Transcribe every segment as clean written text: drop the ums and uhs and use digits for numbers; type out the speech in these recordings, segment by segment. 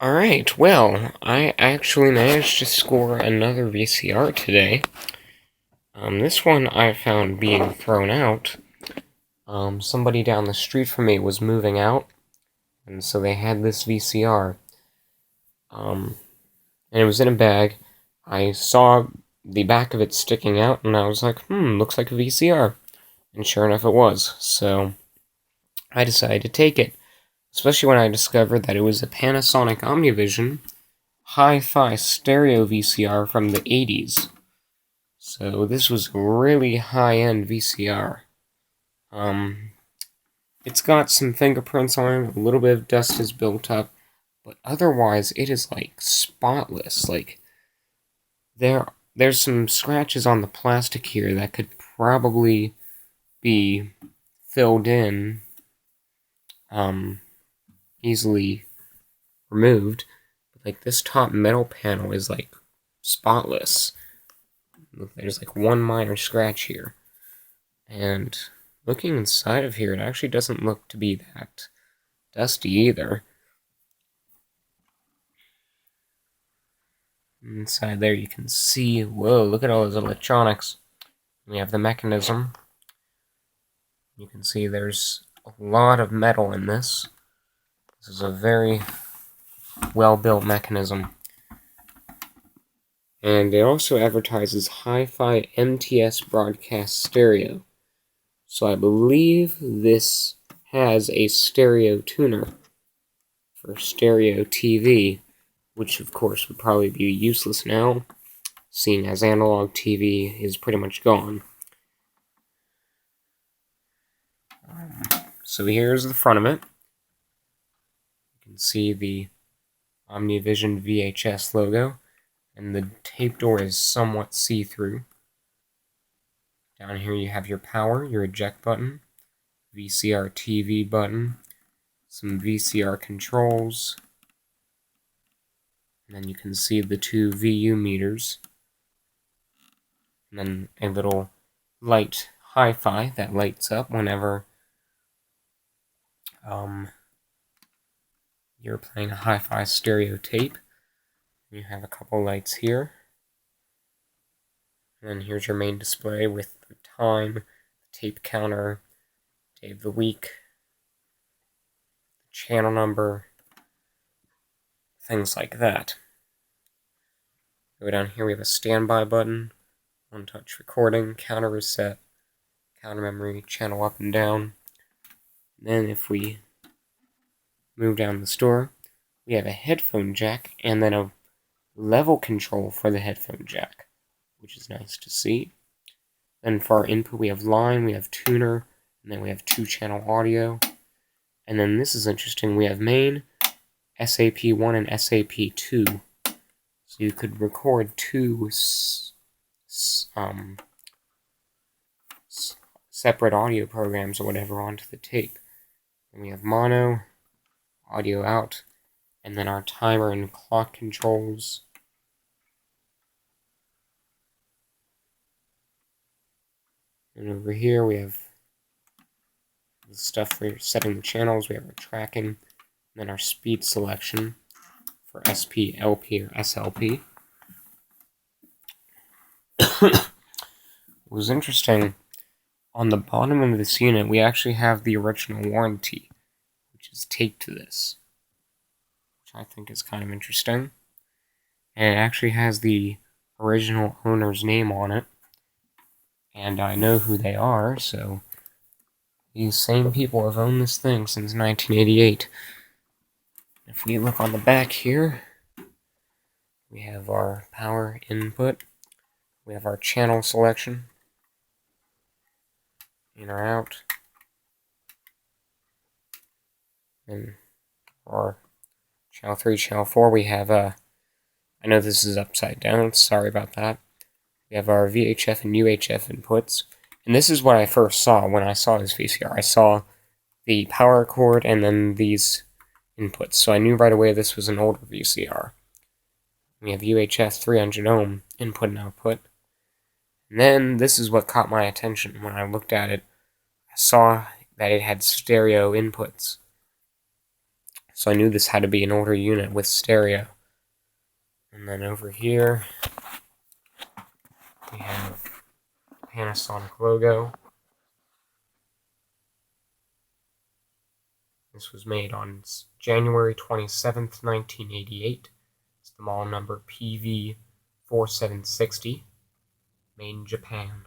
Alright, well, I actually managed to score another VCR today. This one I found being thrown out. Somebody down the street from me was moving out, and so they had this VCR. And it was in a bag. I saw the back of it sticking out, and I was like, looks like a VCR. And sure enough, it was. So I decided to take it, especially when I discovered that it was a Panasonic Omnivision Hi-Fi Stereo VCR from the 80s. So this was a really high-end VCR. It's got some fingerprints on it, a little bit of dust has built up, but otherwise it is like spotless. Like there's some scratches on the plastic here that could probably be filled in, easily removed. But like this top metal panel is like spotless. There's like one minor scratch here. And looking inside of here, it actually doesn't look to be that dusty either. Inside there you can see, whoa, look at all those electronics. We have the mechanism. You can see there's a lot of metal in this. This is a very well-built mechanism. And it also advertises Hi-Fi MTS broadcast stereo. So I believe this has a stereo tuner for stereo TV, which of course would probably be useless now, seeing as analog TV is pretty much gone. So here's the front of it. You can see the Omnivision VHS logo, and the tape door is somewhat see-through. Down here you have your power, your eject button, VCR TV button, some VCR controls, and then you can see the two VU meters, and then a little light hi-fi that lights up whenever you're playing a hi-fi stereo tape. You have a couple lights here. And then here's your main display with the time, the tape counter, day of the week, the channel number, things like that. Go down here, we have a standby button, one-touch recording, counter reset, counter memory, channel up and down. And then if we move down the store, we have a headphone jack and then a level control for the headphone jack, which is nice to see. Then for our input, we have line, we have tuner, and then we have 2-channel audio. And then this is interesting, we have main, SAP1 and SAP2. So you could record two separate audio programs or whatever onto the tape. And we have mono, audio out, and then our timer and clock controls. And over here we have the stuff for setting the channels. We have our tracking, and then our speed selection for SP, LP, or SLP. It was interesting, on the bottom of this unit we actually have the original warranty, which is taped to this, which I think is kind of interesting. And it actually has the original owner's name on it, and I know who they are, so these same people have owned this thing since 1988. If we look on the back here, we have our power input, we have our channel selection, in or out, and our channel 3, channel 4, we have I know this is upside down, sorry about that. We have our VHF and UHF inputs, and this is what I first saw when I saw this VCR. I saw the power cord and then these inputs, so I knew right away this was an older VCR. We have UHF 300 ohm input and output. And then this is what caught my attention when I looked at it. I saw that it had stereo inputs. So I knew this had to be an older unit with stereo. And then over here, we have the Panasonic logo. This was made on January 27th, 1988. It's the model number PV4760, made in Japan.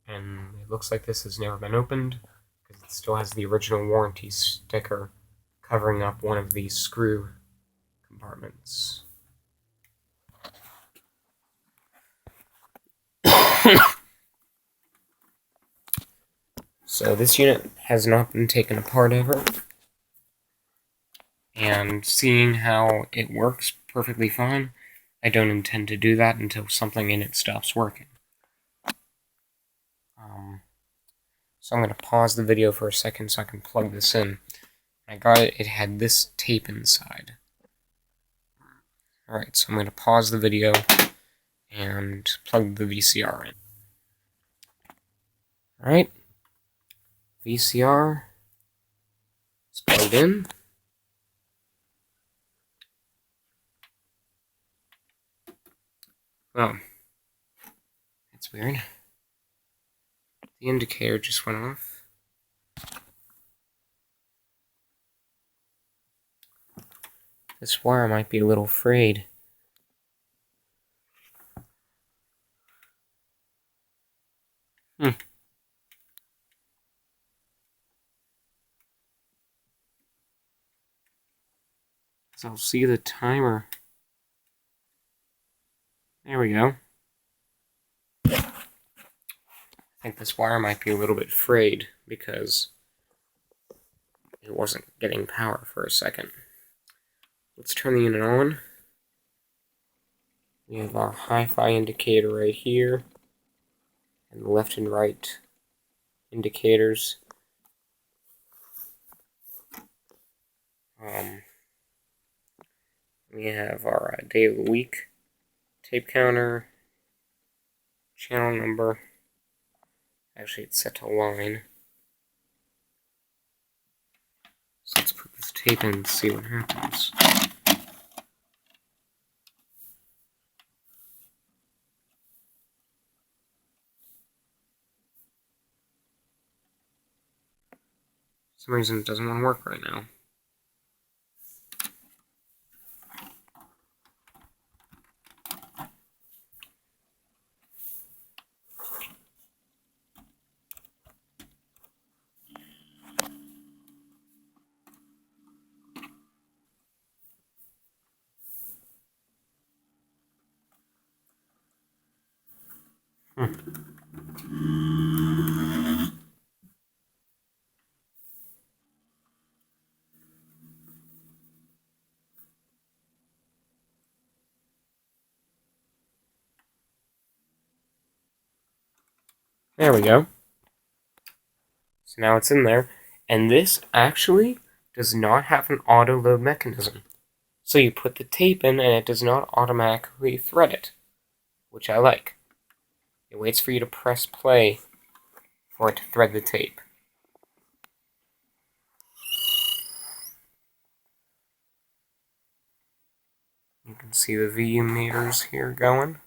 And it looks like this has never been opened, because it still has the original warranty sticker covering up one of these screw compartments. So this unit has not been taken apart ever, and seeing how it works perfectly fine, I don't intend to do that until something in it stops working. So I'm going to pause the video for a second so I can plug this in. I got it, it had this tape inside. Alright, so I'm going to pause the video and plug the VCR in. Alright, VCR is plugged in. Oh, that's weird. The indicator just went off. This wire might be a little frayed. So I'll see the timer. There we go. I think this wire might be a little bit frayed because it wasn't getting power for a second. Let's turn the unit on. We have our Hi-Fi indicator right here, and the left and right indicators. We have our day of the week, tape counter, channel number. Actually, it's set to line. So let's put this tape in and see what happens. For some reason it doesn't want to work right now. There we go. So now it's in there, and this actually does not have an auto load mechanism. So you put the tape in and it does not automatically thread it, which I like. It waits for you to press play for it to thread the tape. You can see the VU meters here going.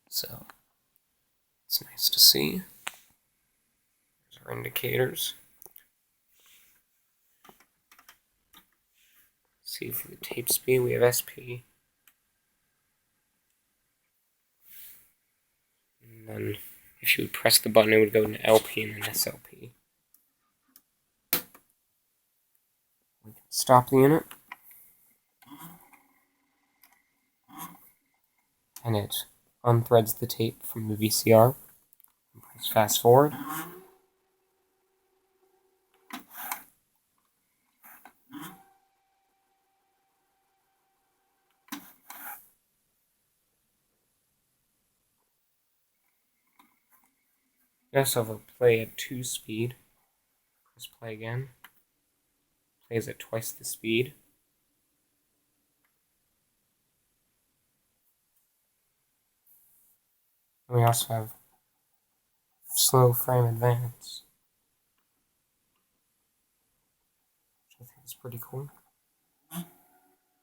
So, it's nice to see. There's our indicators. See for the tape speed, we have SP. And then, if you would press the button, it would go into LP and then SLP. We can stop the unit. And it unthreads the tape from the VCR. Let's fast forward. Just over play at 2 speed. Press play again. Plays at twice the speed. And we also have slow frame advance, which I think is pretty cool.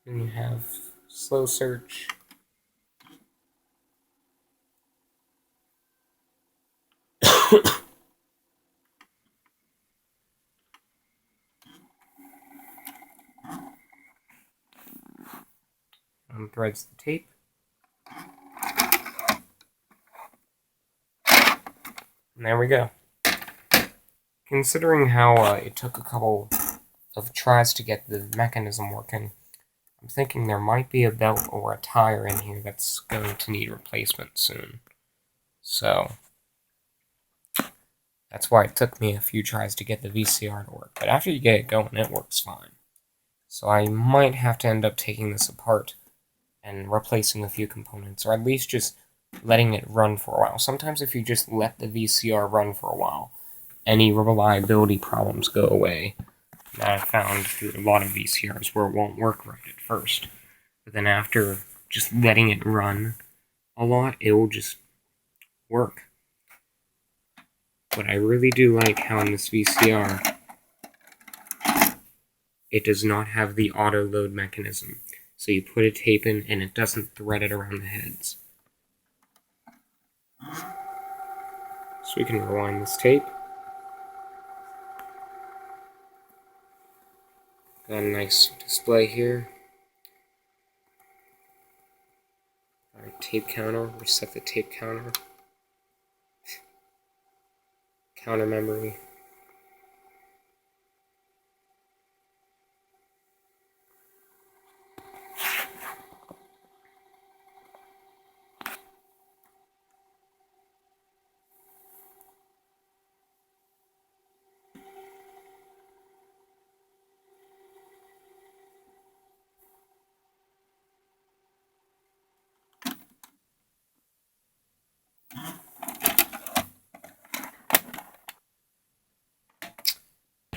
And you have slow search. Threads the tape. And there we go. Considering how it took a couple of tries to get the mechanism working, I'm thinking there might be a belt or a tire in here that's going to need replacement soon. So that's why it took me a few tries to get the VCR to work. But after you get it going, it works fine. So I might have to end up taking this apart and replacing a few components, or at least just letting it run for a while. Sometimes if you just let the VCR run for a while, any reliability problems go away. That I've found through a lot of VCRs where it won't work right at first. But then after just letting it run a lot, it will just work. But I really do like how in this VCR, it does not have the auto load mechanism. So you put a tape in and it doesn't thread it around the heads. So we can rewind this tape. Got a nice display here. Our tape counter, reset the tape counter. Counter memory.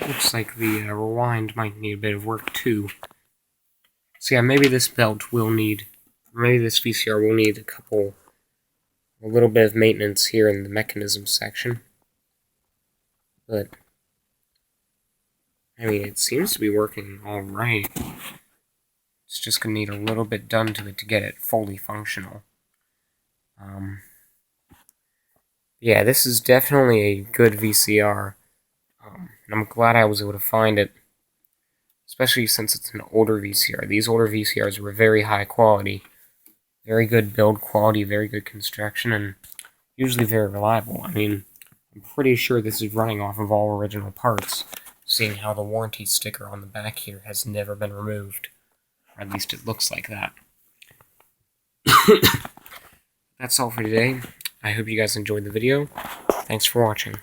Looks like the rewind might need a bit of work too. So yeah, maybe this belt will need, maybe this VCR will need a little bit of maintenance here in the mechanism section. But, I mean, it seems to be working alright. It's just going to need a little bit done to it to get it fully functional. Yeah, this is definitely a good VCR. And I'm glad I was able to find it, especially since it's an older VCR. These older VCRs were very high quality, very good build quality, very good construction, and usually very reliable. I mean, I'm pretty sure this is running off of all original parts, seeing how the warranty sticker on the back here has never been removed. Or at least it looks like that. That's all for today. I hope you guys enjoyed the video. Thanks for watching.